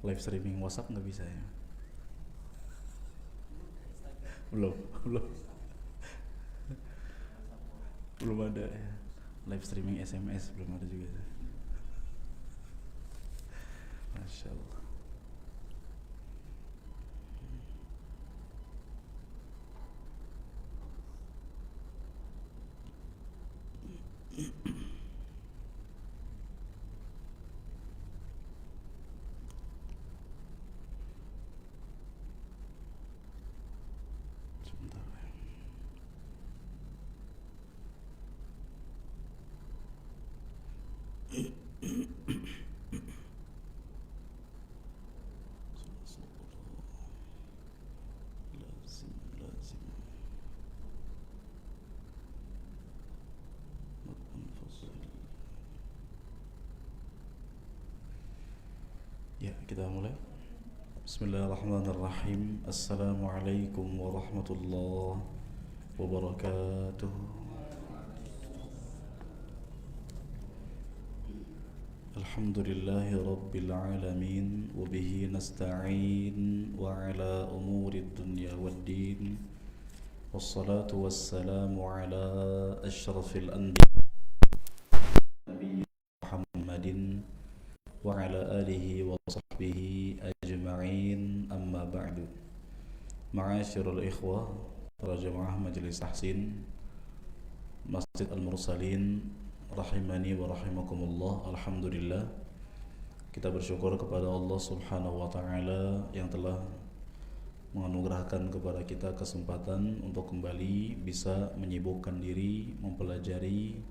live streaming WhatsApp nggak bisa ya? Belum, belum, belum ada ya. Live streaming SMS belum ada juga. Masya Allah. Sebentar ya. Lazim, lazim. Munfasil. Ya, kita mulai. Bismillahirrahmanirrahim. Assalamualaikum warahmatullahi wabarakatuh. Alhamdulillahi rabbil alamin. Wabihi nasta'in. Wa ala umuri dunya waddin. Wassalatu wassalamu ala ashrafil anbiya Nabi Muhammadin wa ala alihi wa sahbihi ajma'in, amma ba'du. Ma'asyirul ikhwah, para jamaah Majelis Tahsin Masjid Al-Mursalin, rahimani wa rahimakumullah. Alhamdulillah, kita bersyukur kepada Allah Subhanahu wa ta'ala yang telah menganugerahkan kepada kita kesempatan untuk kembali bisa menyibukkan diri mempelajari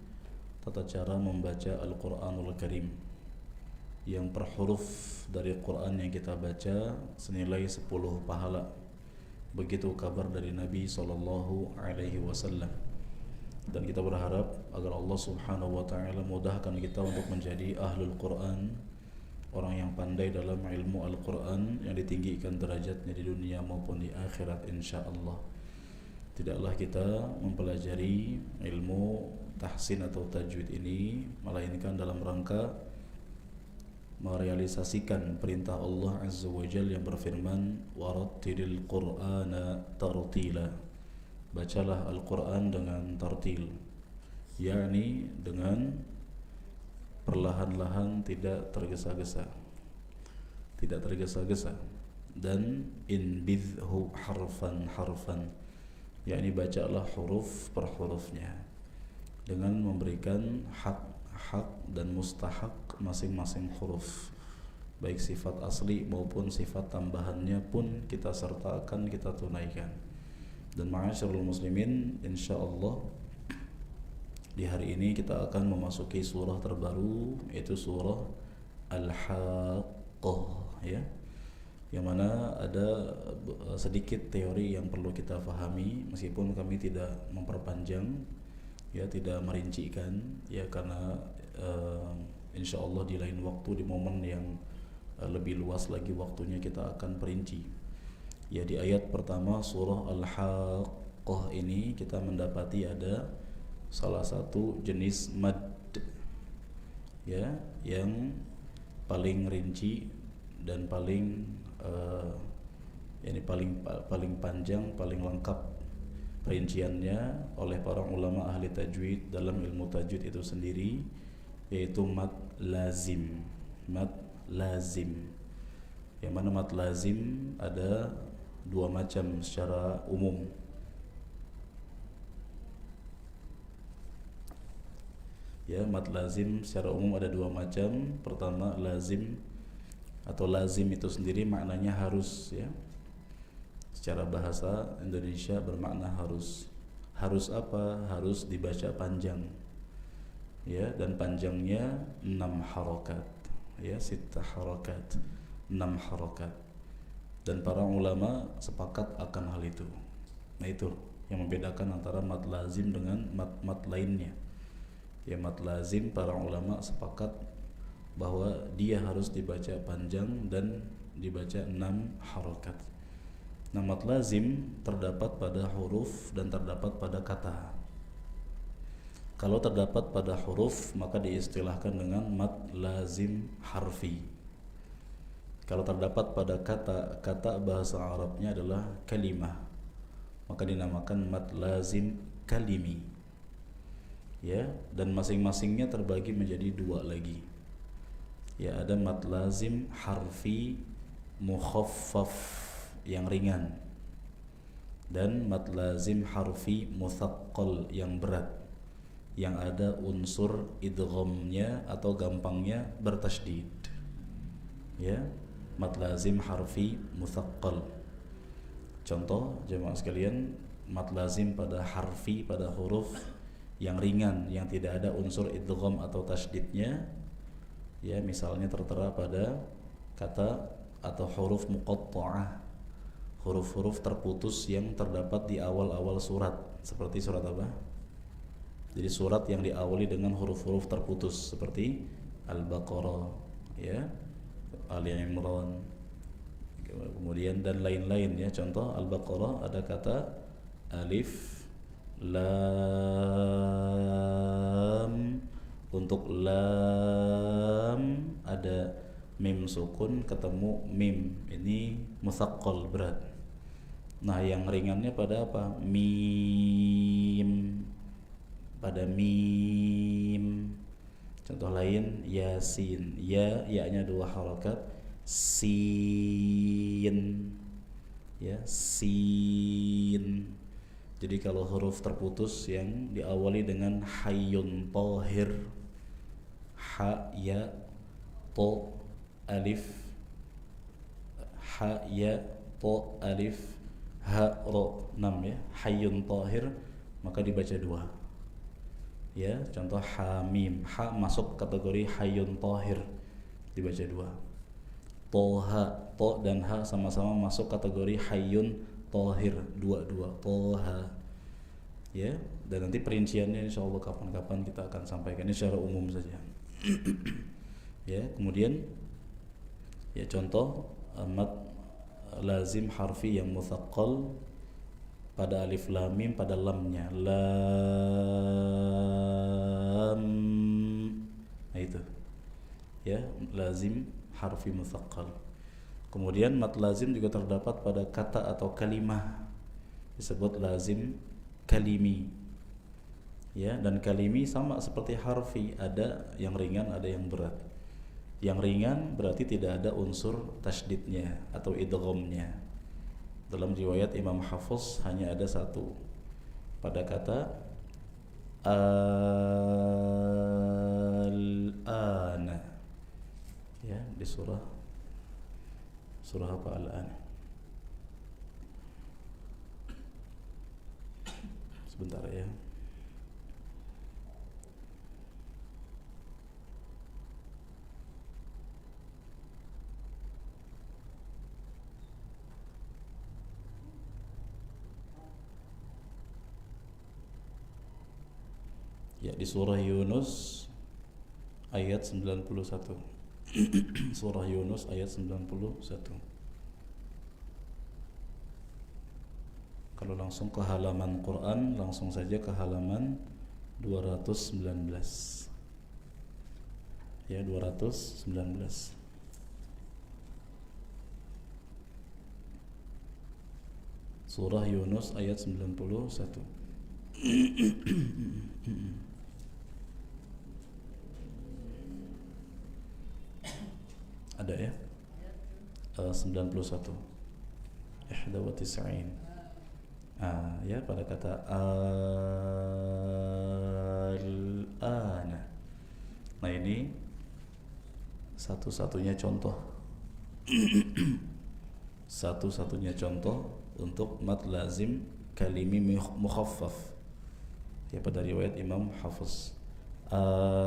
tata cara membaca Al-Quranul Karim, yang per huruf dari Quran yang kita baca senilai 10 pahala. Begitu kabar dari Nabi SAW. Dan kita berharap agar Allah Subhanahu wa ta'ala mudahkan kita untuk menjadi ahlul Quran, orang yang pandai dalam ilmu Al-Quran, yang ditinggikan derajatnya di dunia maupun di akhirat insyaallah. Tidaklah kita mempelajari ilmu tahsin atau tajwid ini melainkan dalam rangka merealisasikan perintah Allah Azza wa Jalla yang berfirman, warattilil Qur'ana tartila. Bacalah Al-Quran dengan tartil, yakni dengan perlahan-lahan, tidak tergesa-gesa, dan inbidhu harfan, yakni bacalah huruf per hurufnya dengan memberikan hak dan mustahak masing-masing huruf, baik sifat asli maupun sifat tambahannya pun kita sertakan, kita tunaikan. Dan ma'asyarul muslimin, insyaallah di hari ini kita akan memasuki surah terbaru, yaitu surah Al-Haqqah, ya, yang mana ada sedikit teori yang perlu kita fahami, meskipun kami tidak memperpanjang, ya, tidak merincikan, ya, karena insyaallah di lain waktu, di momen yang lebih luas lagi waktunya, kita akan perinci. Ya, di ayat pertama surah Al-Haqqah ini kita mendapati ada salah satu jenis mad, ya, yang paling rinci dan paling paling panjang, paling lengkap perinciannya oleh para ulama ahli tajwid dalam ilmu tajwid itu sendiri, yaitu mad lazim. Mad lazim, yang mana mad lazim ada dua macam secara umum. Ya, mad lazim secara umum ada dua macam. Pertama, lazim atau lazim itu sendiri maknanya harus, ya. Secara bahasa Indonesia bermakna harus. Harus apa? Harus dibaca panjang, ya, dan panjangnya 6 harokat, ya, 6 harokat, 6 harokat. Dan para ulama sepakat akan hal itu. Nah, itu yang membedakan antara mad lazim dengan mad lainnya. Ya, mad lazim para ulama sepakat bahwa dia harus dibaca panjang dan dibaca 6 harokat. Nah, mad lazim terdapat pada huruf dan terdapat pada kata. Kalau terdapat pada huruf maka diistilahkan dengan mad lazim harfi. Kalau terdapat pada kata bahasa Arabnya adalah kalimah, maka dinamakan mad lazim kalimi. Ya, dan masing-masingnya terbagi menjadi dua lagi. Ya, ada mad lazim harfi mukhaffaf yang ringan, dan mad lazim harfi mutsaqqal yang berat, yang ada unsur idghamnya atau gampangnya bertasydid. Ya, mad lazim harfi mutsaqqal. Contoh jemaah sekalian, mad lazim pada harfi, pada huruf yang ringan, yang tidak ada unsur idgham atau tasydidnya, ya, misalnya tertera pada kata atau huruf muqatta'ah, huruf-huruf terputus yang terdapat di awal-awal surat. Seperti surat apa? Jadi surat yang diawali dengan huruf-huruf terputus seperti Al-Baqarah, ya, Ali Imran, kemudian dan lain-lain, ya. Contoh Al-Baqarah ada kata alif lam. Untuk lam ada mim sukun ketemu mim, ini mutsaqqal, berat. Nah, yang ringannya pada apa? Mim, pada mim. Contoh lain yasin, ya-nya 2 harakat, sin, ya, sin. Jadi kalau huruf terputus yang diawali dengan hayyun tahir, ha, ya, to, alif, ha, ya, to, alif, ha, ro, 6, ya, hayyun tahir, maka dibaca 2. Ya, contoh hamim, ha masuk kategori hayyun tahir, dibaca 2. Toha, to dan ha sama-sama masuk kategori hayyun tahir, 2-2, toha. Ya, dan nanti perinciannya insyaallah kapan-kapan kita akan sampaikan, ini secara umum saja. Ya, kemudian ya contoh mad lazim harfi yang mutsaqqal pada alif lam mim, pada lamnya lam. Nah itu, ya, lazim harfi mutsaqqal. Kemudian mad lazim juga terdapat pada kata atau kalimah, disebut lazim kalimi. Ya, dan kalimi sama seperti harfi, ada yang ringan, ada yang berat. Yang ringan berarti tidak ada unsur tasydidnya atau idghamnya. Dalam riwayat Imam Hafiz hanya ada 1 pada kata al-ana, ya, di surah apa al-ana? Sebentar ya. Ya, di surah Yunus ayat 91. Surah Yunus ayat 91. Kalau langsung ke halaman Quran, langsung saja ke halaman 219. Ya, 219. Surah Yunus ayat 91. Ada ya? 91. Ihda wa tis'in. Ya, pada kata al-ana. Nah, ini satu-satunya contoh. Satu-satunya contoh untuk mad lazim kalimi mukhaffaf, ya, pada riwayat Imam Hafiz. Al-ana,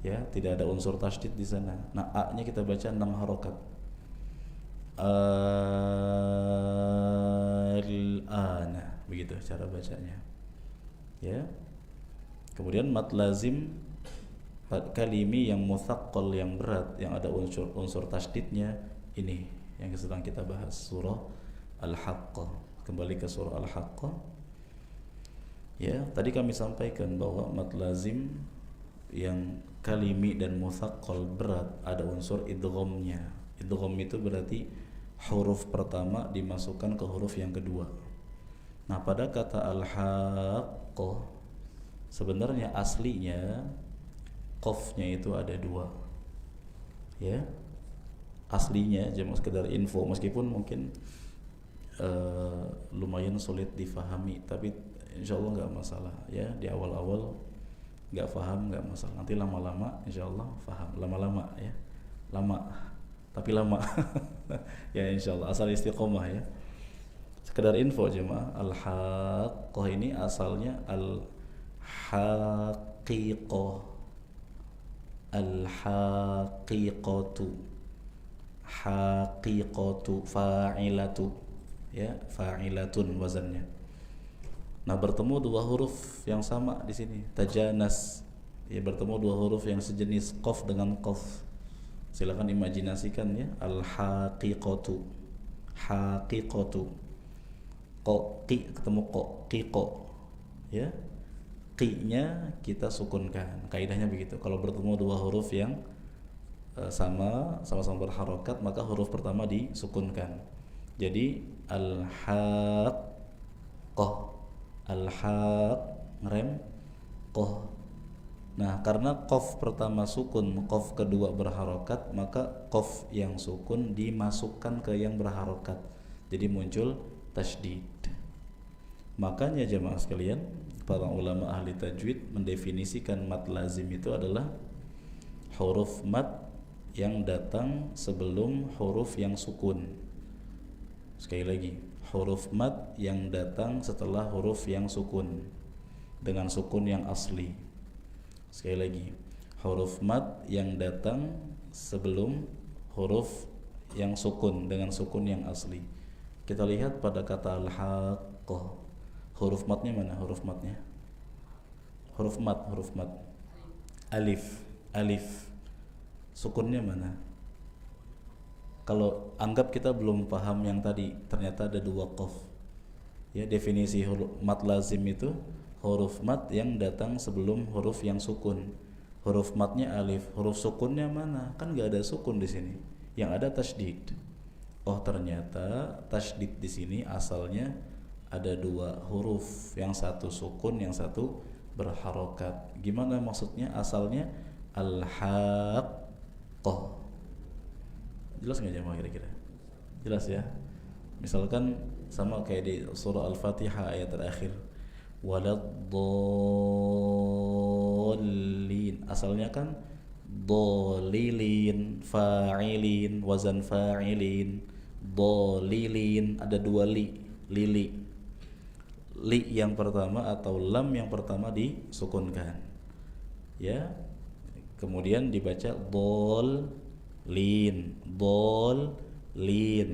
ya, tidak ada unsur tasydid di sana. Nah, a-nya kita baca 6 harokat. Al-ana, begitu cara bacanya. Ya. Kemudian mad lazim kalimi yang mutsaqqal, yang berat, yang ada unsur tasydidnya, ini yang sedang kita bahas, surah Al-Haqqah. Kembali ke surah Al-Haqqah. Ya, tadi kami sampaikan bahwa mad lazim yang kalimi dan mutsaqqal berat, ada unsur idghamnya. Idgham itu berarti huruf pertama dimasukkan ke huruf yang kedua. Nah, pada kata al-haqqah sebenarnya aslinya qafnya itu ada dua. Ya. Aslinya cuma sekedar info, meskipun mungkin lumayan sulit difahami, tapi insyaallah nggak masalah ya. Di awal-awal nggak paham nggak masalah, nanti lama-lama insyaallah paham, lama-lama ya, lama tapi lama ya insyaallah, asal istiqomah ya. Sekedar info jemaah, al-haqqah ini asalnya al-haqiqah, al-haqiqatu, haqiqatu, fa'ilatu ya, fa'ilatun wazannya. Nah, bertemu dua huruf yang sama di sini, tajanas ya, bertemu dua huruf yang sejenis, qaf dengan qaf. Silakan imajinasikan ya, al-haqiqatu, haqiqatu, qi ketemu qiqo ya, qi-nya kita sukunkan. Kaidahnya begitu. Kalau bertemu dua huruf yang sama-sama berharokat, maka huruf pertama disukunkan. Jadi al-haqqah, al-haq ngerem qah. Nah, karena qaf pertama sukun, qaf kedua berharokat, maka qaf yang sukun dimasukkan ke yang berharokat. Jadi muncul tasydid. Makanya jemaah sekalian, para ulama ahli tajwid mendefinisikan mad lazim itu adalah huruf mad yang datang sebelum huruf yang sukun. Sekali lagi, huruf mad yang datang setelah huruf yang sukun dengan sukun yang asli. Sekali lagi, huruf mad yang datang sebelum huruf yang sukun dengan sukun yang asli. Kita lihat pada kata al-haqqah, huruf madnya mana? Huruf madnya, huruf mad alif, alif. Sukunnya mana? Kalau anggap kita belum paham yang tadi, ternyata ada dua qaf. Ya, definisi huruf mad lazim itu huruf mad yang datang sebelum huruf yang sukun. Huruf madnya alif, huruf sukunnya mana? Kan nggak ada sukun di sini. Yang ada tasydid. Oh, ternyata tasydid di sini asalnya ada dua huruf, yang satu sukun, yang satu berharokat. Gimana maksudnya? Asalnya al-haqqah. Jelas nggak jemaah kira-kira? Jelas ya. Misalkan sama kayak di surah Al-Fatihah ayat terakhir, waladdallin, asalnya kan dolilin, fa'ilin, wazan fa'ilin, dolilin, ada dua li, lili. Li yang pertama atau lam yang pertama disukunkan ya, kemudian dibaca dolin, dolin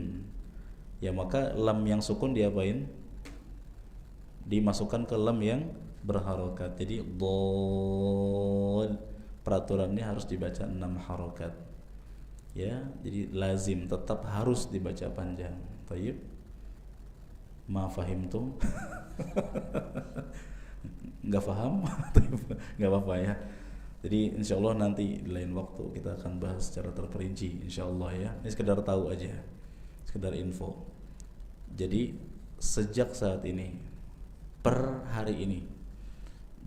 ya, maka lam yang sukun diapain? Dimasukkan ke lam yang berharokat. Jadi dol, peraturannya harus dibaca 6 harokat ya, jadi lazim, tetap harus dibaca panjang. Tayyib, ma fahimtum? Nggak paham? Nggak apa-apa ya. Jadi insyaallah nanti di lain waktu kita akan bahas secara terperinci insyaallah ya. Ini sekedar tahu aja, sekedar info. Jadi sejak saat ini, per hari ini,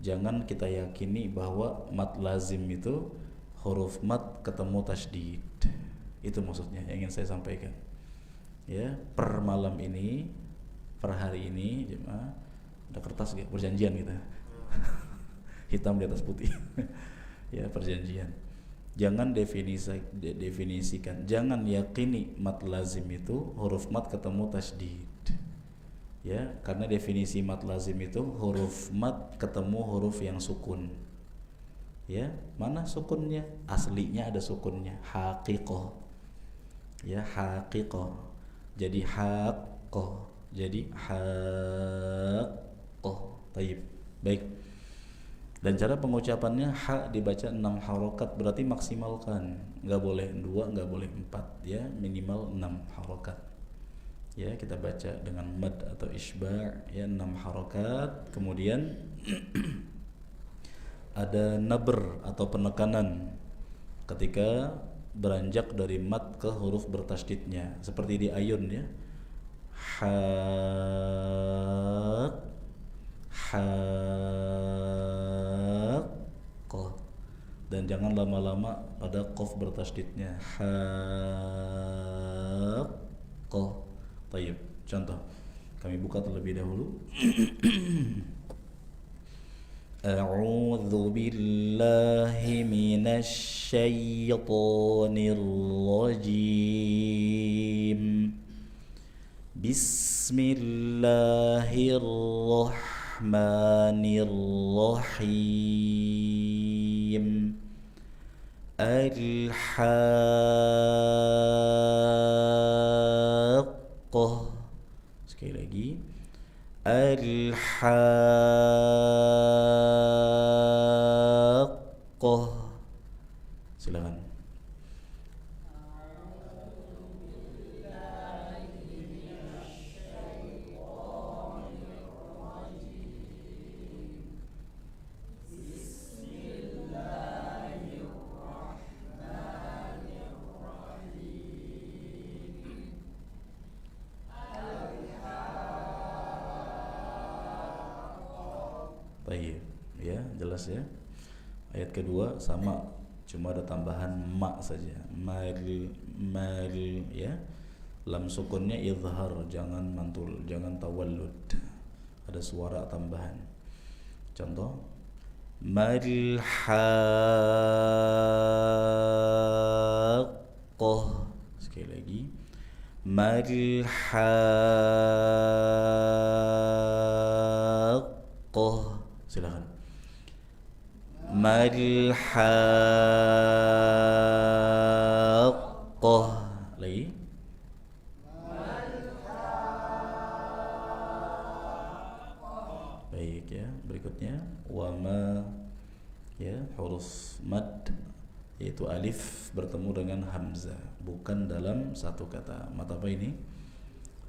jangan kita yakini bahwa mad lazim itu huruf mad ketemu tasydid. Itu maksudnya yang ingin saya sampaikan ya. Per malam ini, per hari ini jemaah, ada kertas gak? Perjanjian kita hitam di atas putih ya, perjanjian. Jangan definisikan, jangan yakini mad lazim itu huruf mad ketemu tasydid ya, karena definisi mad lazim itu huruf mad ketemu huruf yang sukun ya. Mana sukunnya? Aslinya ada sukunnya, haqiqah ya, haqiqah. Jadi haqqah, jadi haqqah. Tayyib, baik. Dan cara pengucapannya, ha dibaca 6 harokat, berarti maksimalkan, nggak boleh 2, nggak boleh 4 ya, minimal 6 harokat ya. Kita baca dengan mad atau isba' ya, 6 harokat. Kemudian ada nabr atau penekanan ketika beranjak dari mat ke huruf bertasydidnya, seperti di ayun ya. Haqqa. Dan jangan lama-lama pada qaf bertasydidnya. Haqqa. Tayyib. Contoh. Kami buka terlebih dahulu. A'udzu billahi minasy syaithanir rajim. Bismillahirrahmanirrahim. Al-Haqqah. Sekali lagi. Al-Haqqah. Silakan. Baik, ya jelas ya. Ayat kedua sama, cuma ada tambahan ma saja. Mal ya. Lam sukunnya izhar, jangan mantul, jangan tawallud. Ada suara tambahan. Contoh, mal haqqah. Sekali lagi. Mal haqqah. Silakan. Mal haqqah. Lagi. Baik ya, berikutnya wama ya, huruf mad yaitu alif bertemu dengan hamzah, bukan dalam satu kata. Mat apa ini?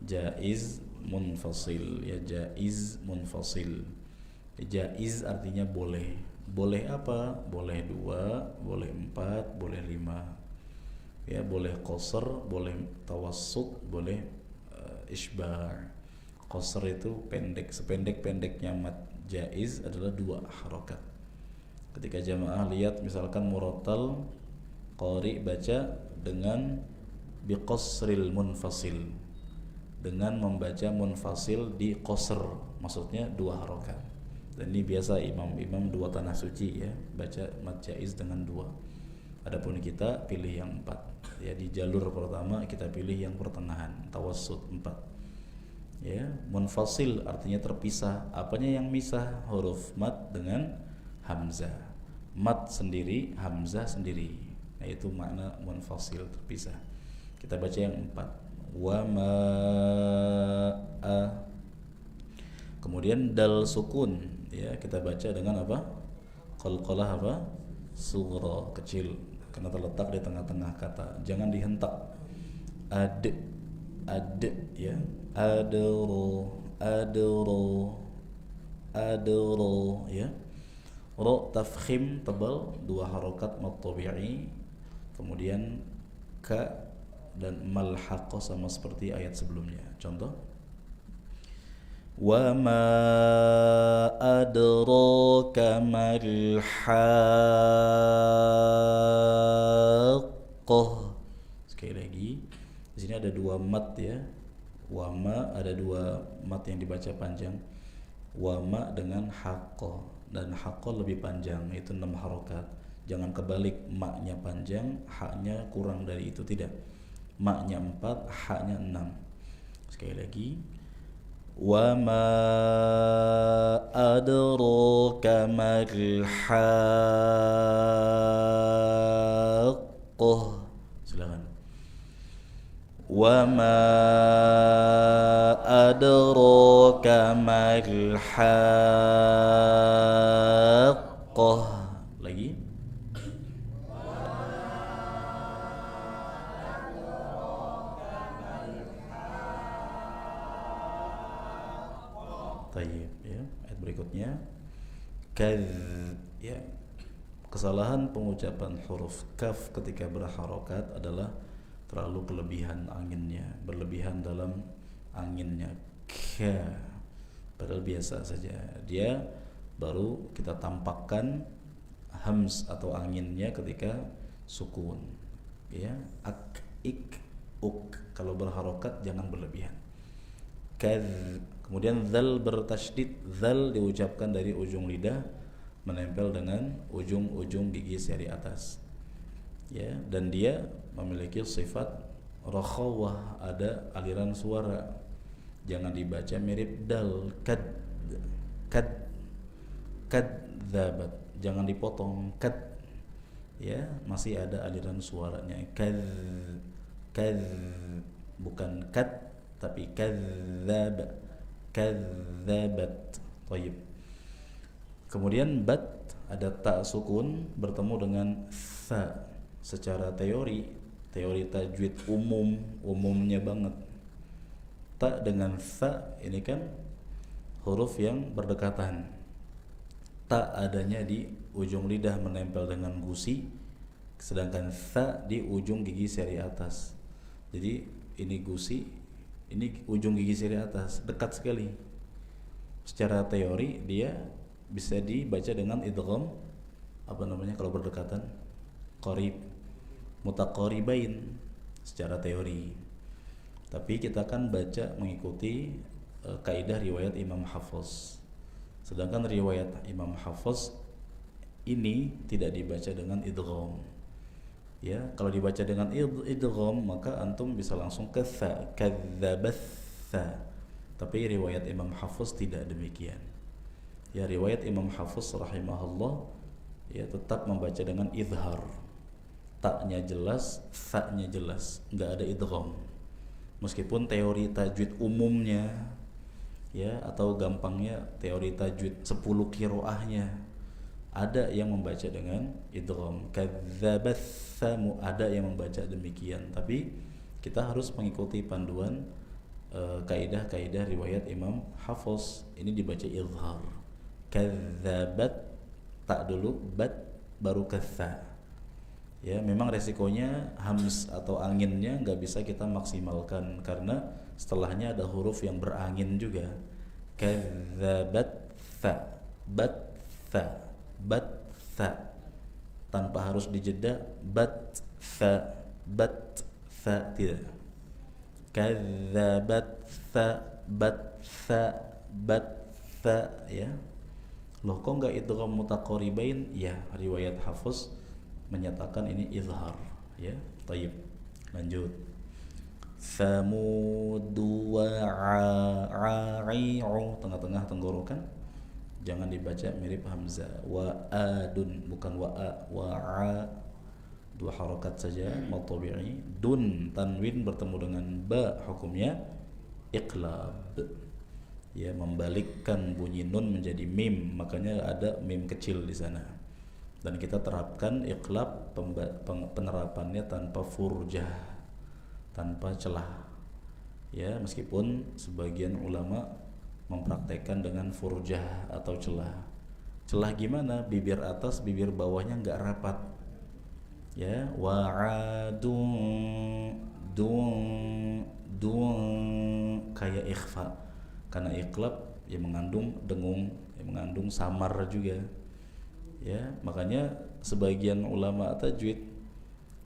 Jaiz munfasil ya, jaiz munfasil. Jaiz artinya boleh. Boleh apa? Boleh 2, boleh 4, boleh 5. Ya, boleh qasr, boleh tawassut, boleh isbar. Qasr itu pendek, sependek-pendeknya mat. Jaiz adalah 2 harokat. Ketika jamaah lihat misalkan murattal, qari baca dengan biqasril munfasil, dengan membaca munfasil di qasr, maksudnya 2 harokat. Dan ini biasa imam-imam 2 tanah suci ya, baca mat jaiz dengan 2. Adapun kita pilih yang 4. Ya, di jalur pertama kita pilih yang pertengahan, tawassut 4. Ya, munfasil artinya terpisah. Apanya yang misah? Huruf mat dengan hamzah. Mat sendiri, hamzah sendiri. Nah, itu makna munfasil, terpisah. Kita baca yang 4. Wa ma'a. Kemudian dal sukun ya, kita baca dengan apa? Qalqalah apa? Sughra, kecil, karena terletak di tengah-tengah kata. Jangan dihentak. Ad ya. Adro ya. Ro tafkhim tebal, 2 harokat mat tabi'i. Kemudian ka dan mal haqqah sama seperti ayat sebelumnya. Contoh, wa ma adraka mal haqqah. Sekali lagi, di sini ada 2 mat ya. Wa ma ada 2 mat yang dibaca panjang. Wa ma dengan haqqah, dan haqqah lebih panjang, itu 6 harokat. Jangan kebalik, maknya panjang, haknya kurang dari itu, tidak. Maknya 4, haknya 6. Sekali lagi, wa ma adraka mal haqqah. Silakan. Wa ma adraka mal haqqah. Lagi. Tayyib ya. Ayat berikutnya ya, Kesalahan pengucapan huruf kaf ketika berharokat adalah terlalu kelebihan anginnya, berlebihan dalam anginnya. Ka, padahal biasa saja. Dia baru kita tampakkan hams atau anginnya ketika sukun. Ya, ak, ik, uk. Kalau berharokat jangan berlebihan. Kemudian zal bertasydid, zal diucapkan dari ujung lidah menempel dengan ujung-ujung gigi seri atas, ya, dan dia memiliki sifat rakhawah, ada aliran suara, jangan dibaca mirip dal, kadzabat, jangan dipotong kad, ya, masih ada aliran suaranya, bukan kad tapi kadzabat. Thayyib. Kemudian bat, ada ta sukun bertemu dengan tha. Secara teori tajwid umumnya banget, ta dengan tha ini kan huruf yang berdekatan. Ta adanya di ujung lidah menempel dengan gusi, sedangkan tha di ujung gigi seri atas. Jadi ini gusi, ini ujung gigi seri atas, dekat sekali. Secara teori dia bisa dibaca dengan idgham, apa namanya kalau berdekatan, qarib, mutaqaribain secara teori. Tapi kita kan baca mengikuti kaidah riwayat Imam Hafiz. Sedangkan riwayat Imam Hafiz ini tidak dibaca dengan idgham. Ya, kalau dibaca dengan idgham maka antum bisa langsung ke tha, kadzabatha. Tapi riwayat Imam Hafiz tidak demikian. Ya, riwayat Imam Hafiz rahimahullah ya tetap membaca dengan izhar. Ta-nya jelas, tha-nya jelas, enggak ada idgham. Meskipun teori tajwid umumnya ya, atau gampangnya teori tajwid 10 qiraahnya ada yang membaca dengan idgham. Kadzabatsamu, ada yang membaca demikian. Tapi kita harus mengikuti panduan kaidah-kaidah riwayat Imam Hafiz. Ini dibaca izhar. Kadzabat, tak dulu, bat baru katha. Ya, memang resikonya hams atau anginnya nggak bisa kita maksimalkan karena setelahnya ada huruf yang berangin juga. Kadzabat tha, bat tha, bat tha, tanpa harus dijeda bat tha, tidak. Kadzabat tha, bat tha, ya. Loh, kok enggak idgham mutaqaribain? Ya, riwayat Hafiz menyatakan ini izhar, ya. Thayyib. Lanjut. Samudu wa a'i'u, tengah-tengah tenggorokan. Jangan dibaca mirip hamzah. Wa adun, bukan wa a, wa a. Dua harakat saja, mau tabi'i. Dun, tanwin bertemu dengan ba, hukumnya iqlab. Ya, membalikkan bunyi nun menjadi mim, makanya ada mim kecil di sana. Dan kita terapkan iqlab, penerapannya tanpa furjah, tanpa celah. Ya, meskipun sebagian ulama mempraktekkan dengan furjah atau celah. Celah gimana? Bibir atas, bibir bawahnya enggak rapat. Ya, wa'adun kayak ikhfa. Karena iqlab yang mengandung dengung, yang mengandung samar juga. Ya, makanya sebagian ulama tajwid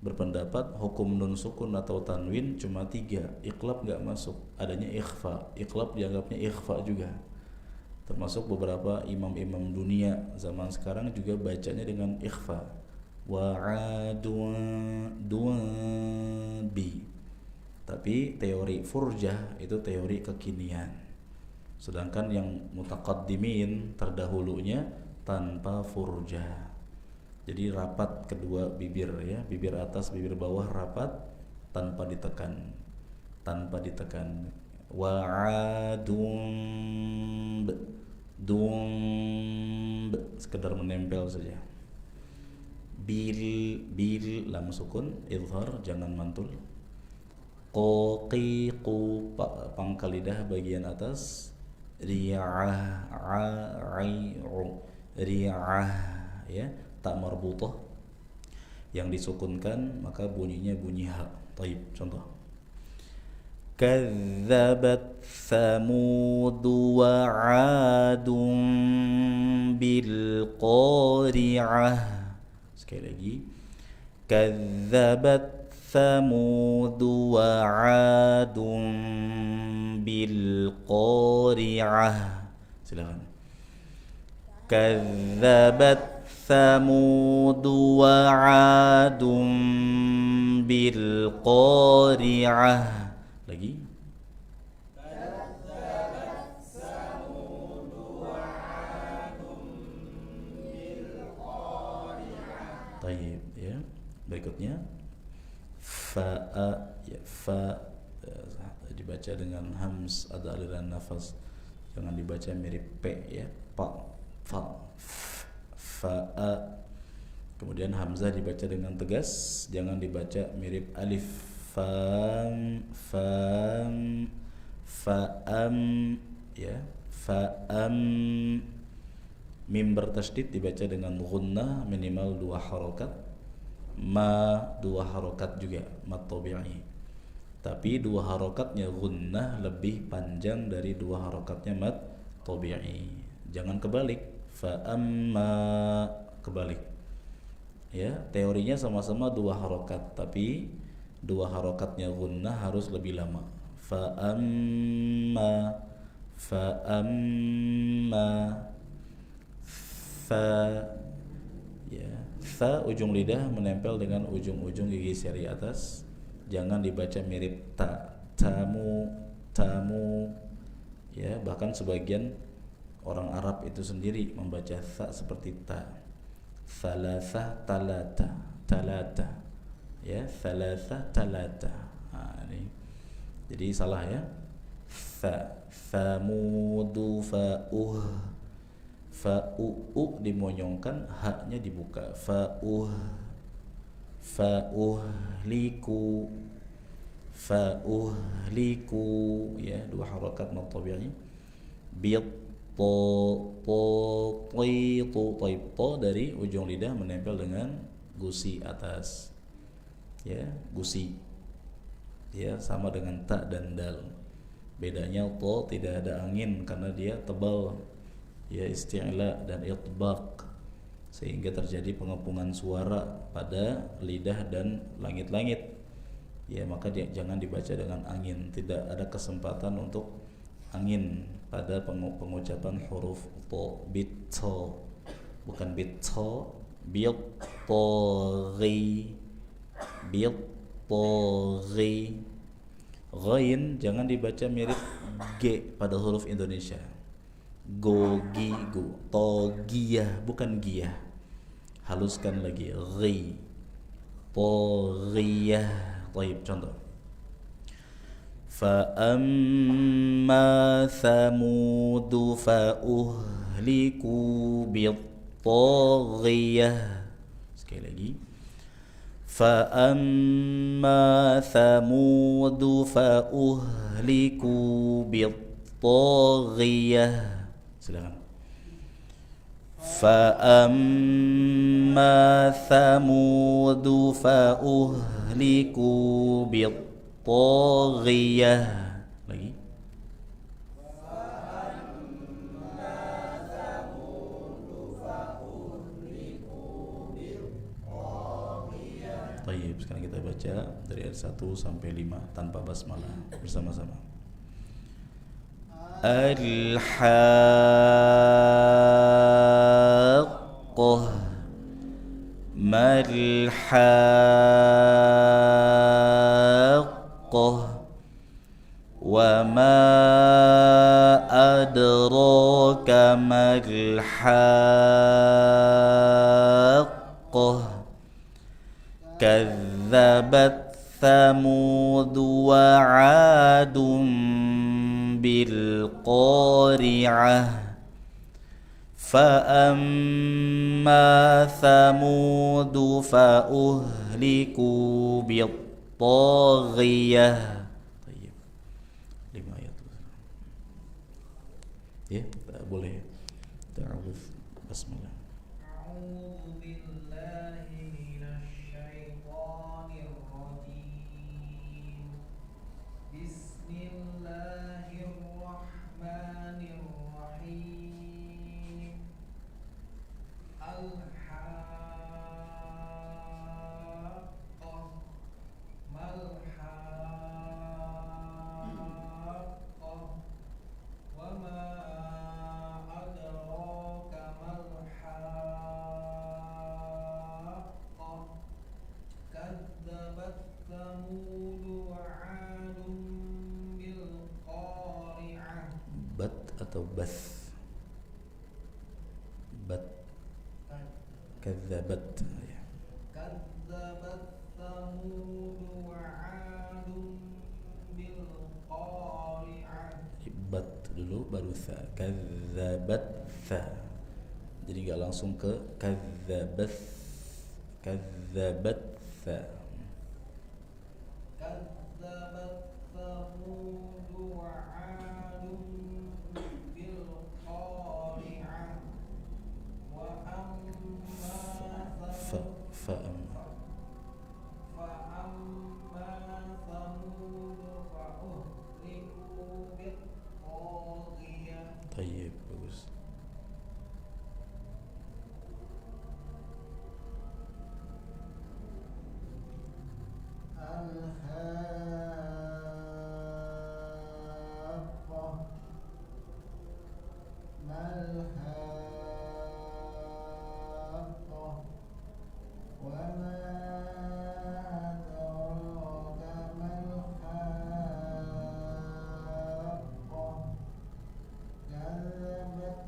berpendapat hukum nun sukun atau tanwin cuma 3, iqlab nggak masuk, adanya ikhfa. Iqlab dianggapnya ikhfa juga. Termasuk beberapa imam-imam dunia zaman sekarang juga bacanya dengan ikhfa. Bi. Tapi teori furjah itu teori kekinian. Sedangkan yang mutaqaddimin terdahulunya tanpa furjah. Jadi rapat kedua bibir, ya, bibir atas, bibir bawah rapat tanpa ditekan. Wa'adun sekedar menempel saja. Bil lam sukun izhar, jangan mantul. Qoqiqu, pangkal lidah bagian atas. Ri'ah, ya, ta marbutah yang disukunkan maka bunyinya bunyi ha. Taib, contoh. Kadzabat Thamud wa 'adun bil qari'ah. Sekali lagi. Kadzabat Thamud wa 'adun bil qari'ah. Silakan. Kadzabat Thamud wa 'adun bil qari'ah. Lagi. Kadzabat Tsamud wa 'adun bil qari'ah. Baik, ya. Berikutnya fa'a, ya, fa dibaca dengan hams, ada aliran nafas. Jangan dibaca mirip p, ya. Pa, fa, fa'a. Kemudian hamzah dibaca dengan tegas, jangan dibaca mirip alif. Fam, fam, faam, ya, faam. Mim bertasydid dibaca dengan gunnah minimal 2 harokat, ma 2 harokat juga, mat tabi'i. Tapi 2 harokatnya gunnah lebih panjang dari 2 harokatnya mat tabi'i. Jangan kebalik, faamma kebalik. Ya, teorinya sama-sama 2 harokat, tapi 2 harokatnya gunnah harus lebih lama. Fa'amma, fa'amma, fa, ya, fa ujung lidah menempel dengan ujung-ujung gigi seri atas. Jangan dibaca mirip ta, tamu, tamu. Ya, bahkan sebagian orang Arab itu sendiri membaca ta seperti ta. Thalatha, talata, talata. Ya, thalatha, talata. Nah, ini jadi salah, ya. Thamudu, fa'uh, fa'u'u dimonyongkan, haknya dibuka. Fa'uh, fa'uhliku, fa'uhliku, ya, 2 harakat mad tabi'i. Bit to, to, to dari ujung lidah menempel dengan gusi atas. Ya, gusi, ya, sama dengan ta dan dal. Bedanya to tidak ada angin karena dia tebal, ya, isti'la dan itbaq, sehingga terjadi pengepungan suara pada lidah dan langit-langit. Ya, maka jangan dibaca dengan angin. Tidak ada kesempatan untuk angin pada pengucapan huruf to. Bito, bukan bito, bit Biltoghi. Ghain jangan dibaca mirip G pada huruf Indonesia. Gogi, go. Togiyah, bukan giyah. Haluskan lagi. Ghi. Togiyah. Baik, contoh. Fa'amma thamudu fa'uhliku bit-taghiyah. Sekali lagi. Fa'amma thamudu fa'uhliku bit-taghiyah. Silakan. Fa'amma thamudu fa'uhliku bit-taghiyah. Lagi. Baik, sekarang kita baca dari ayat 1 sampai 5 tanpa basmalah bersama-sama. Al-Haqqah, Mal-Haqqah, wa ma adraka mal-Haqqah. Kadzabat Thamud wa 'adun bil qari'ah. Fa'amma Thamud fa'uhliku bit taghiyah. 5 ayat. Ya, boleh. Ta'awudz basmalah. ثمود وعاد بالقارعة. Bat atau bath? Bat. Kadzabat. كذبت ثمود وعاد بالقارعة. Bat dulu baru tha. Kadzabat tha. Jadi nggak langsung ke kadzabat. Kadzabat tha. كذبت ثمود وعاد بالقارعة. وأما Fa fa'am. فأما ثمود فأهلكوا بالطاغية. Tayyib, bagus. الحاقة ما الحاقة وما أدراك ما الحاقة كذبت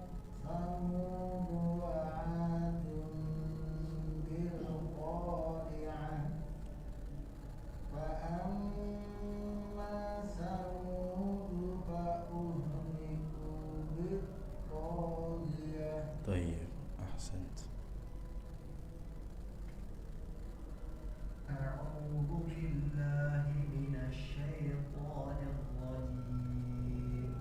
ثمود وعاد بالقارعة. فأما ثمود فأهلكوا بالطاغية. Tayyib, ahsant. أعوذ بالله من الشيطان الرجيم.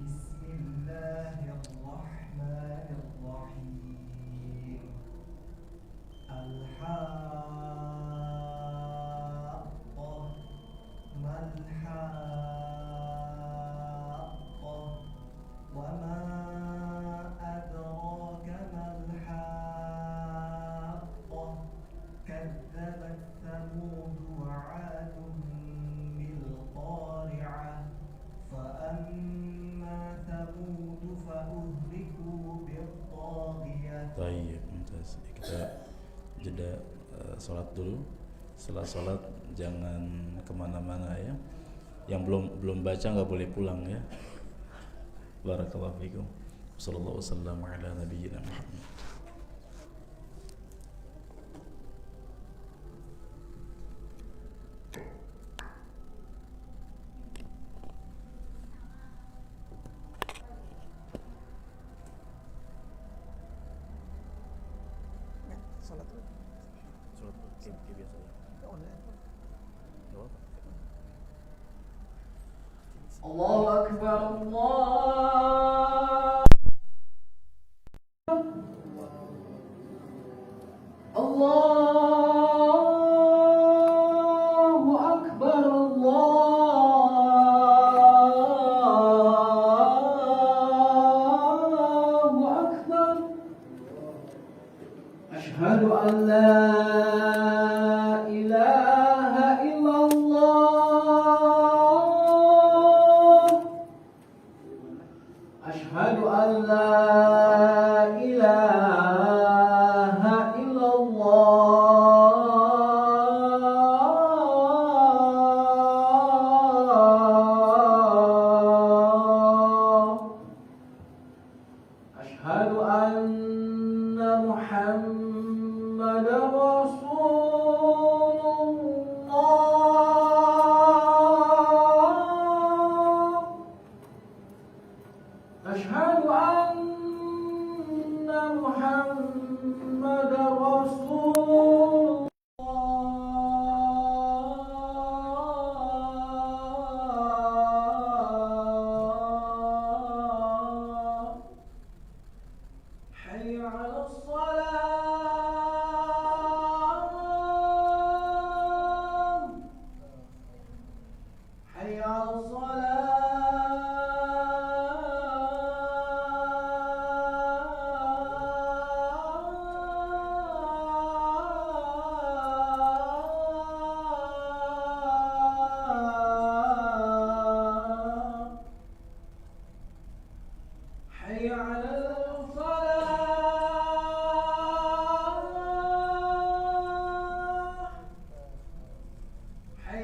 بسم الله الرحمن الرحيم. الحاقة ما الحاقة وما أدراك ما الحاقة كذبت ثمود وعاد بالقارعة. فأما ثمود فأهلكوا بالطاغية. Tayyib, mumtaz. Kita jeda sholat dulu. Setelah sholat jangan kemana-mana ya. Yang belum baca nggak boleh pulang ya. Barakallahu fikum. Sallallahu wasallam ala nabiyyina Muhammad. Salat dulu. Sholat kayak biasa ya. Ya online. Jawab. الله أكبر الله الله أكبر الله أكبر. أشهد أن لا إله إلا الله.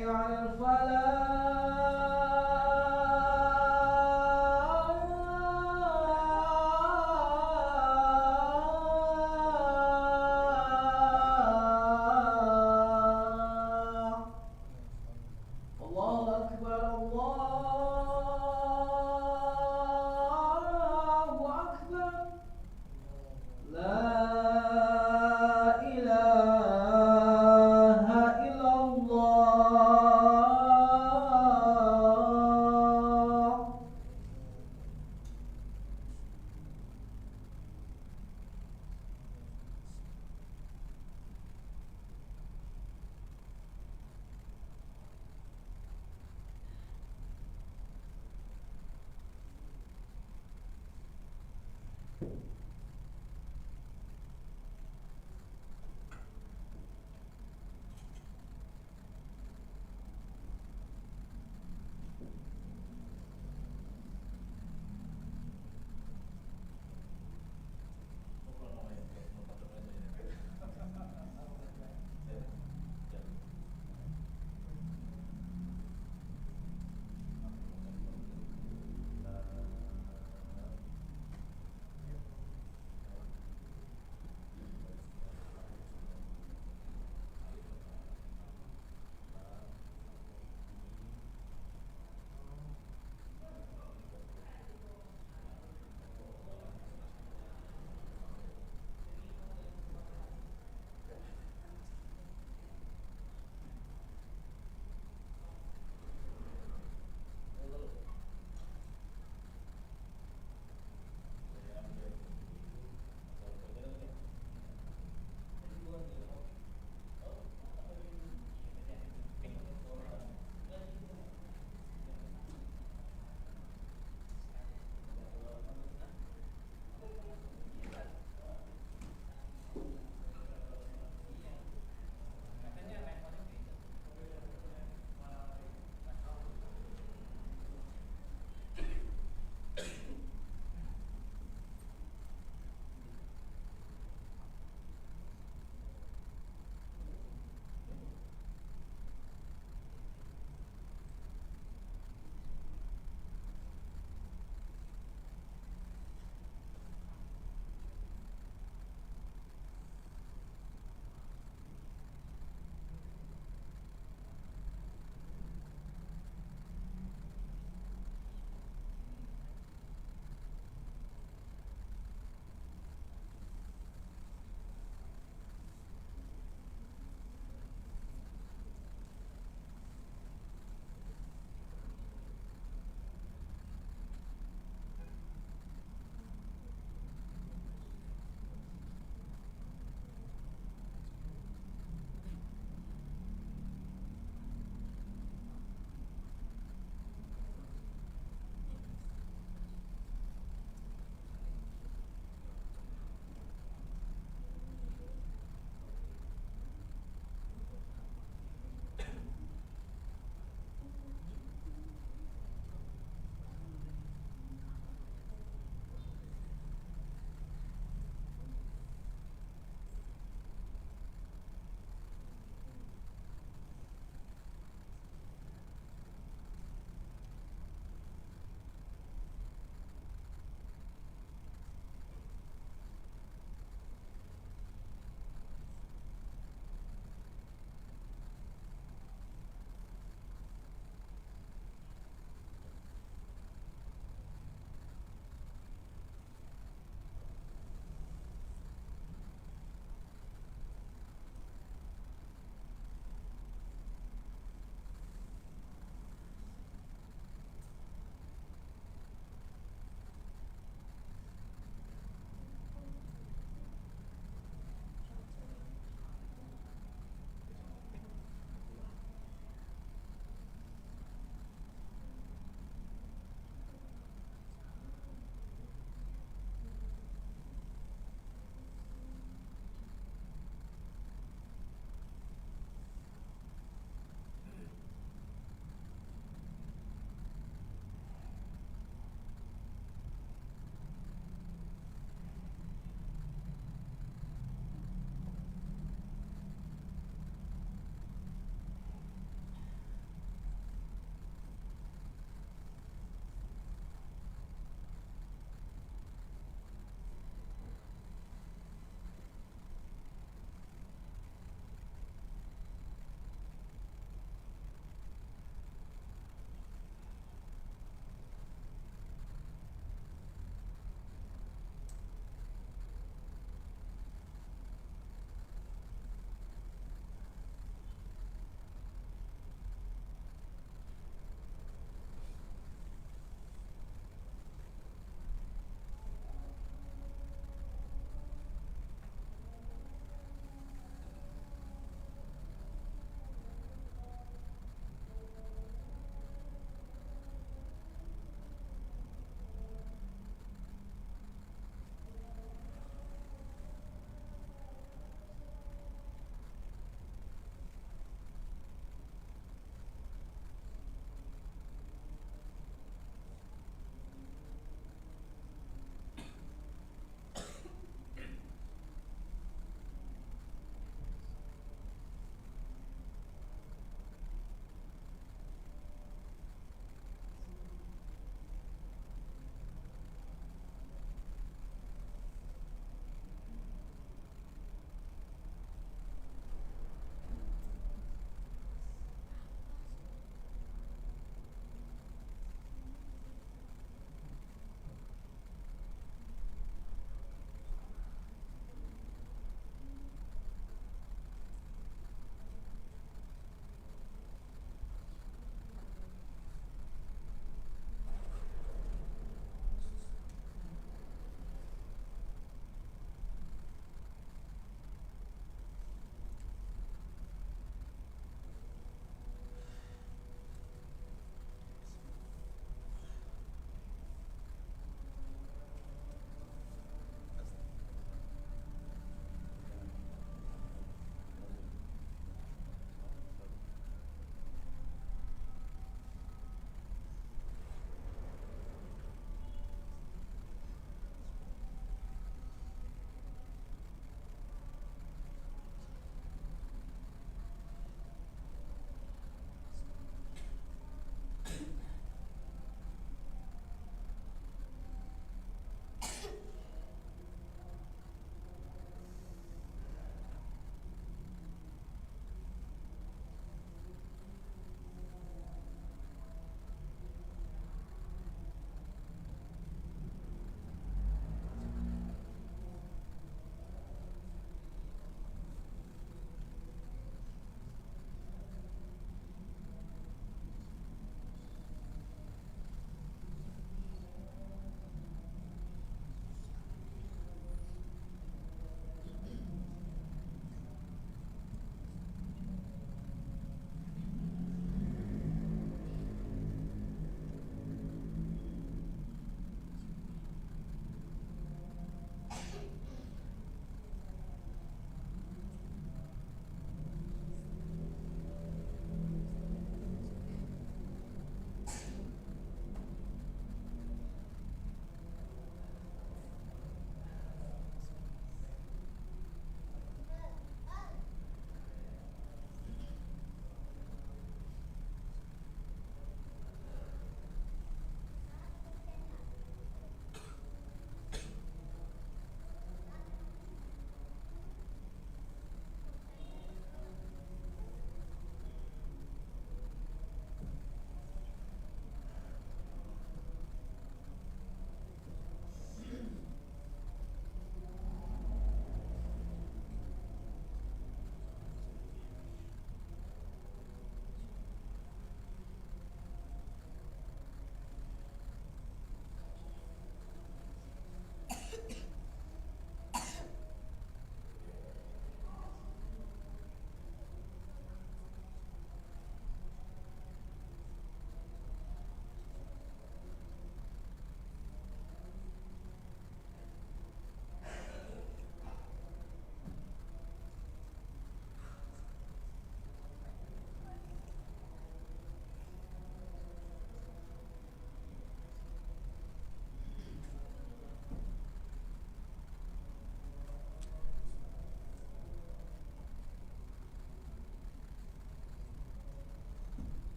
حي على الفلاح الله أكبر الله أكبر لا إله إلا الله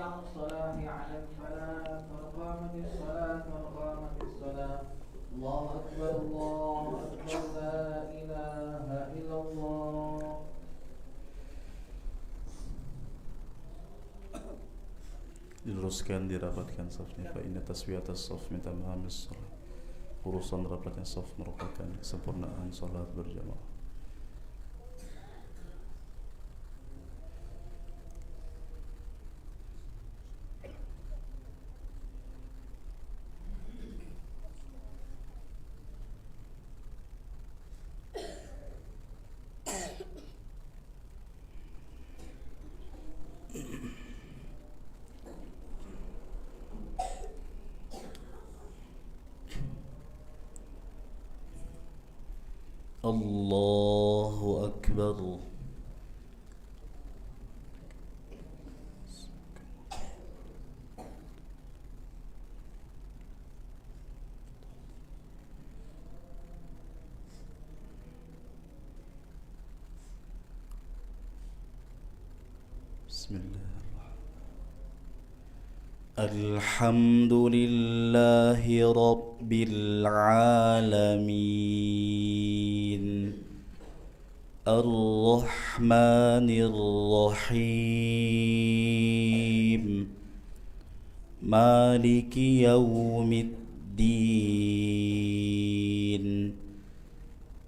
على الصلاة على الفلاح قد قامت الصلاة قد قامت الصلاة الله أكبر الله أكبر لا إله إلا الله. Diluruskan, dirapatkan safnya. Fa inna taswiyatas saf min tamamis shalah. Urusan rapatnya saf merupakan kesempurnaan salat berjamaah. Allahu Akbar. Bismillahirrahmanirrahim. Alhamdulillahi Rabbil Alamin, Ar-Rahmanir Rahim, Maliki Yawmiddin,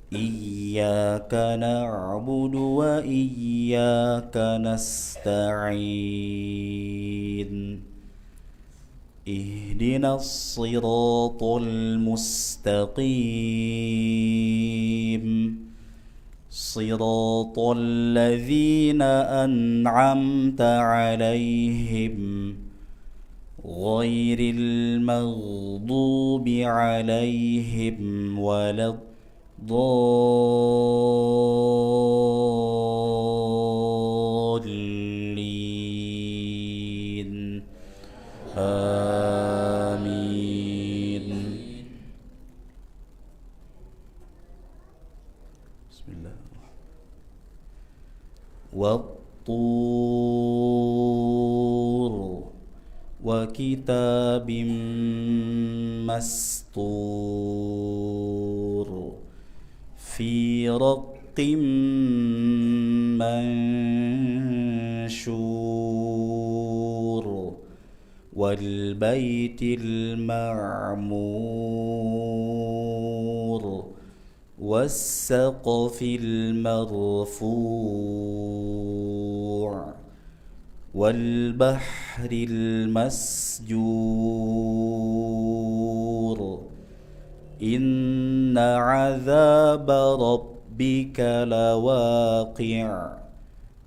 Iyyaka na'budu wa iyyaka nasta'in, Ihdinas siratal mustaqim, Siratal ladzina an'amta 'alaihim, Ghairil maghdubi 'alaihim waladdallin. Amin. Bismillahirrahmanirrahim. Wat-tur wa kitabim mastur fi raqqim manshur wal baitil ma'mur was saqfil marfu' wal bahril masjur inna 'adzaba rabbika lawaqi'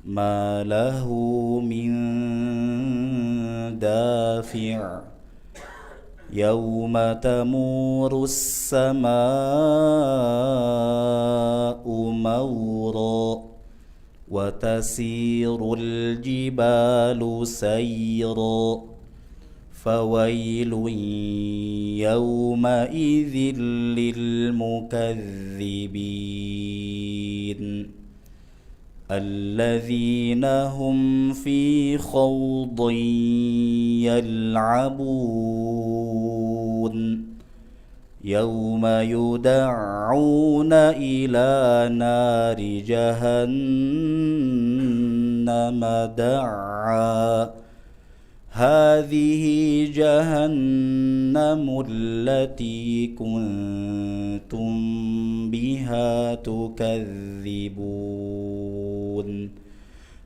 ma lahu min dafi' yawma tamuru as-samaa'u mawra wa tasirul jibalu sayra fawailun yawma idzil lil mukazzibin alladzina hum fi khawdin yal'abun yawma yud'auna ila nari jahannama da'a hadhihi jahannamu allati kuntum biha tukadzibun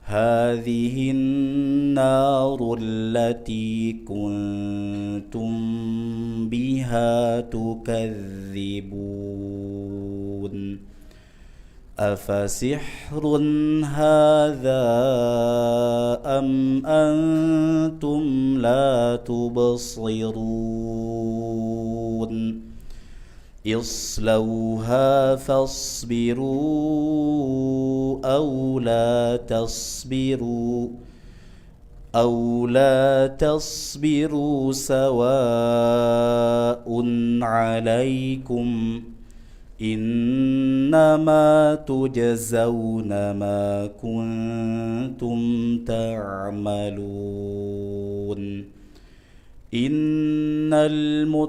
hadhihi an-naru allati kuntum biha tukadzibun afasihrun hadha am antum la tubsirun islauha fasbiru aw la tasbiru sawa'un 'alaikum innama tujazawna ma kuntum ta'malun. إن المتقين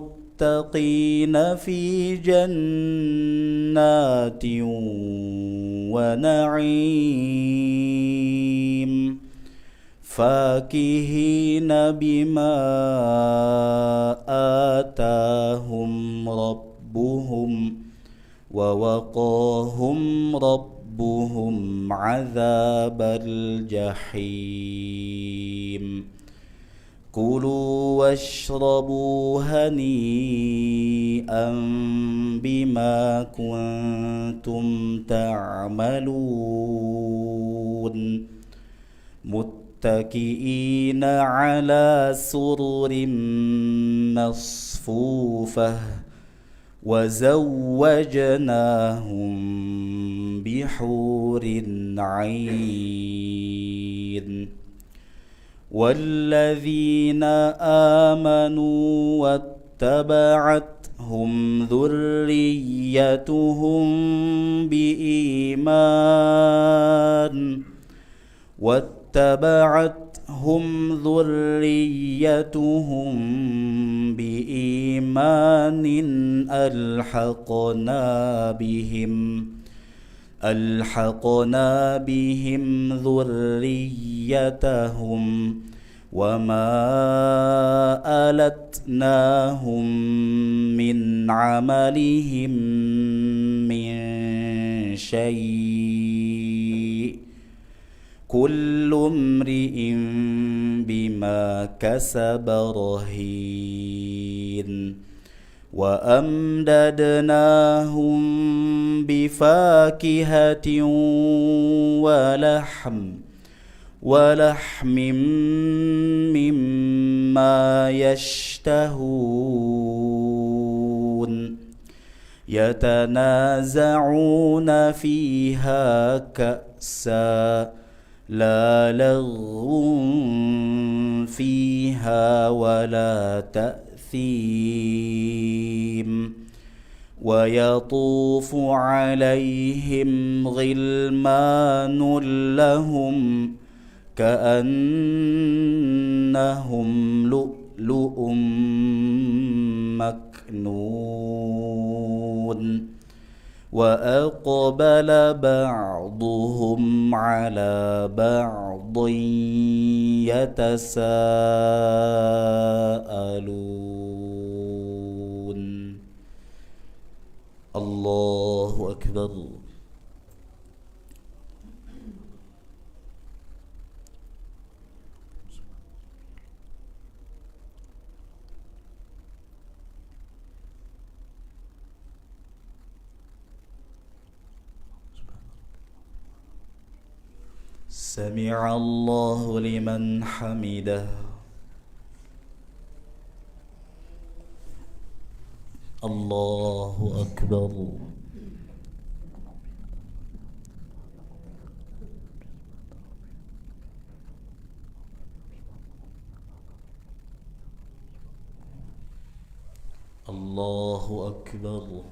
في جنات ونعيم فاكهين بما آتاهم ربهم ووقاهم ربهم عذاب الجحيم كلوا واشربوا هنيئا بما كنتم تعملون متكئين على سرر مصفوفة وزوجناهم بحور عين والذين آمنوا واتبعتهم ذريتهم بإيمان ألحقنا بهم ذريتهم وما ألتناهم من عملهم من شيء كل امرئ بما كسب رهين وأمددناهم بفاكهة ولحم مما يشتهون يتنازعون فيها كأسا لا لغو فيها ولا تأثيم ويطوف عليهم غلمان لهم كأنهم لؤلؤ مكنون وأقبل بعضهم على بعض يتساءلون الله أكبر سمع الله لمن حمده الله أكبر الله أكبر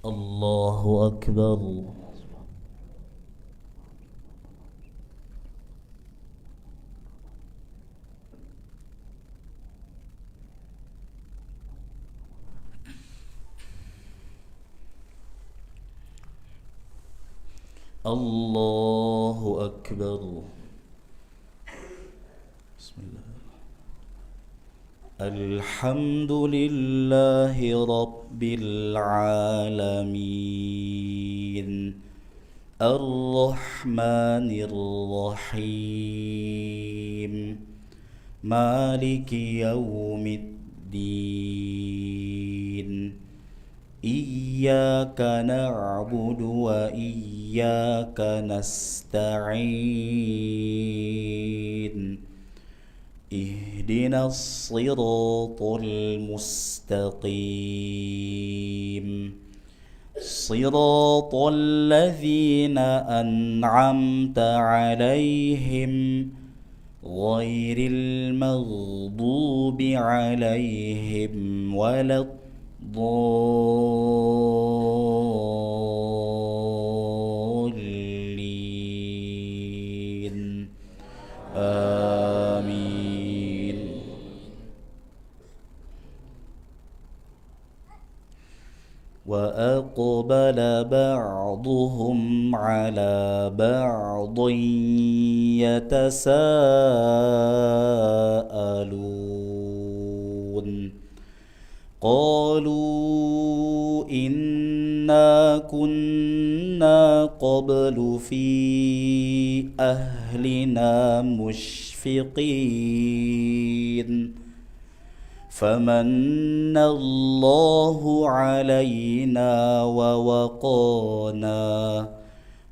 الله أكبر الله أكبر بسم الله الحمد لله رب العالمين الرحمن الرحيم مالك يوم الدين إياك نعبد وإياك نستعين اهدنا الصراط المستقيم صراط الذين أنعمت عليهم غير المغضوب عليهم ولا الضالين أقبل بعضهم على بعض يتساءلون قالوا إنا كنا قبل في أهلنا مشفقين فمن الله علينا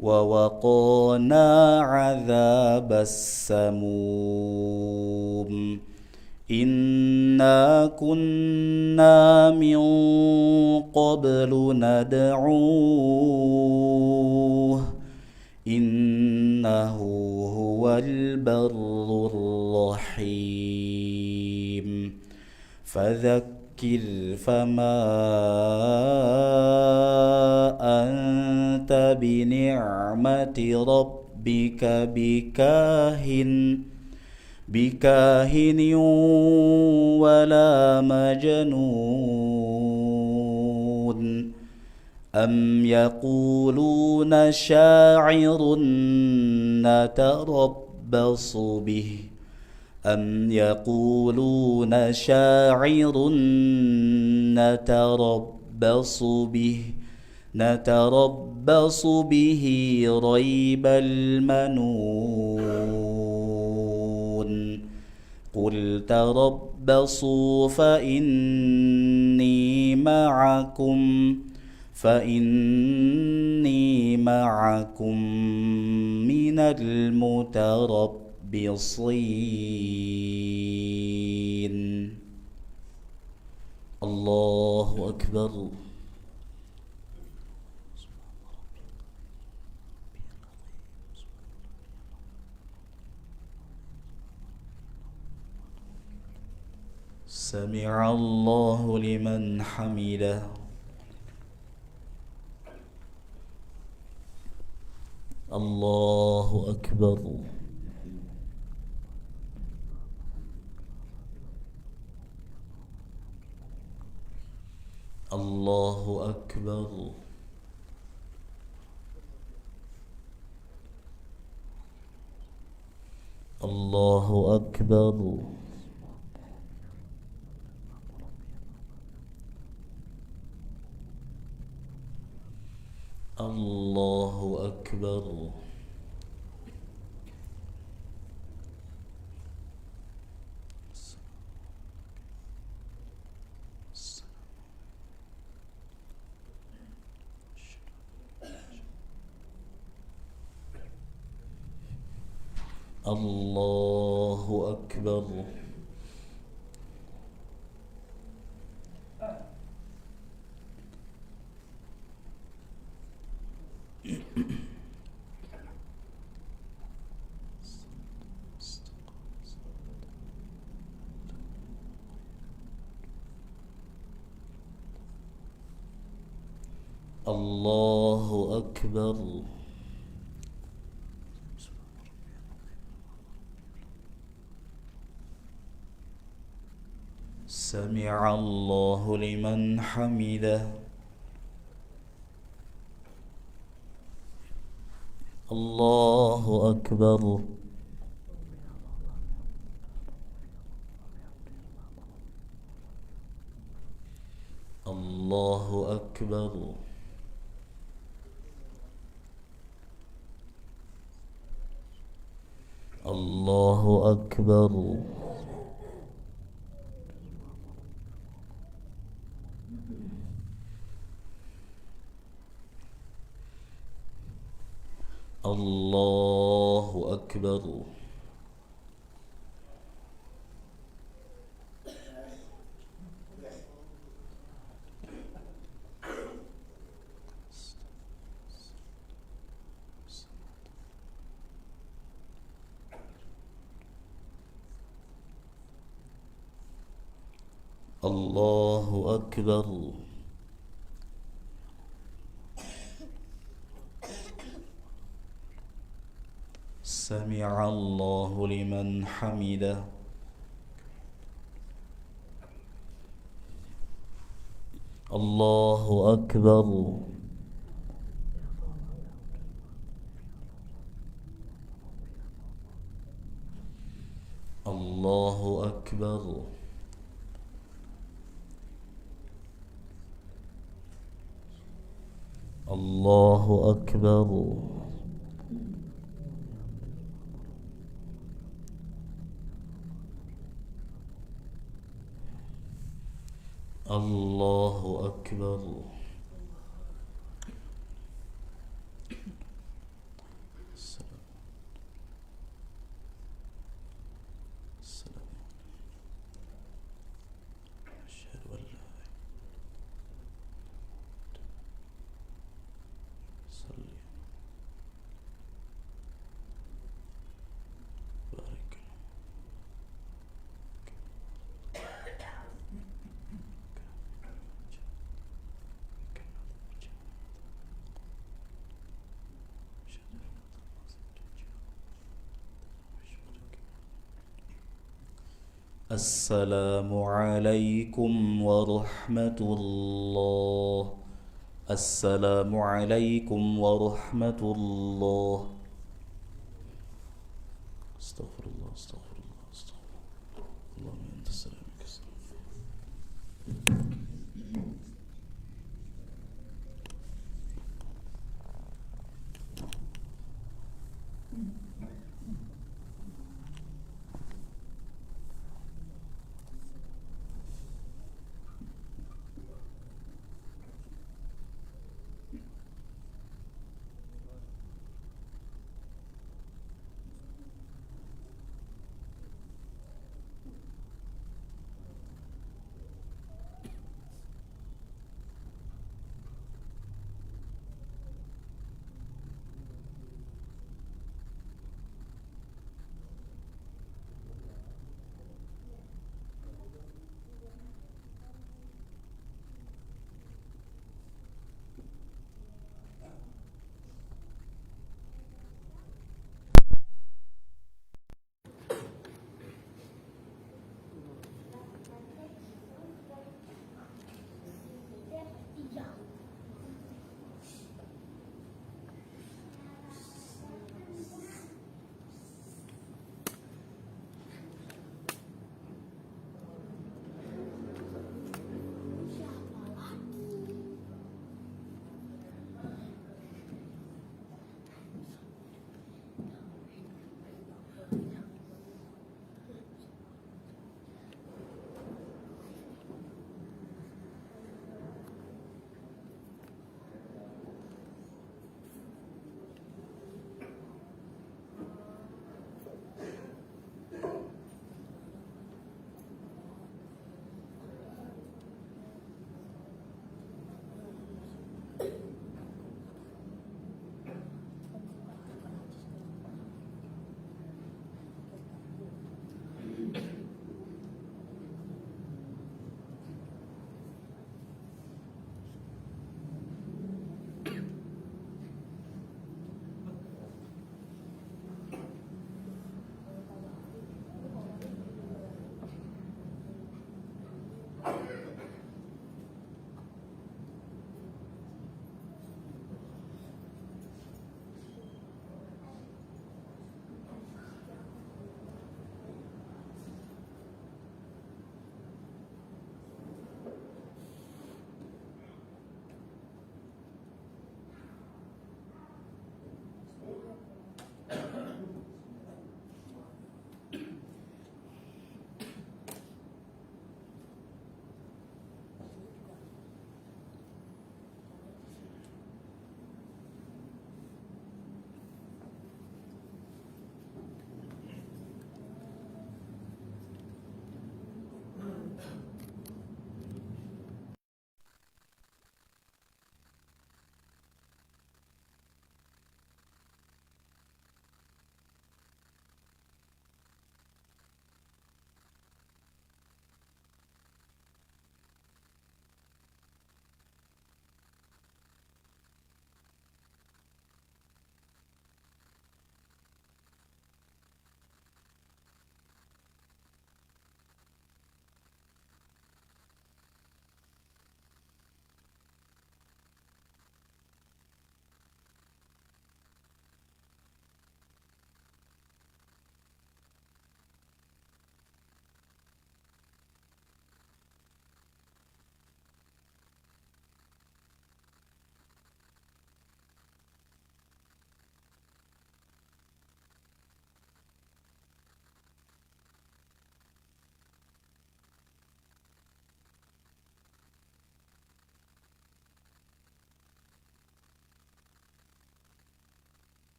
ووقانا عذاب السموم إنا كنا من قبل ندعوه إنه هو البر الرحيم فذكر فما أنت بنعمة ربك بكاهن ولا مجنون أم يقولون شاعر نتربص نتربص به ريب المنون قل تربصوا فإني معكم من المتربصين الله أكبر سمع الله لمن حمده الله أكبر الله أكبر الله أكبر الله أكبر الله أكبر الله أكبر سمع الله لمن حمده الله أكبر الله أكبر الله أكبر الله أكبر الله أكبر سمع الله لمن حمده الله أكبر الله أكبر الله أكبر الله أكبر السلام عليكم ورحمة الله السلام عليكم ورحمة الله استغفر الله استغفر الله استغفر الله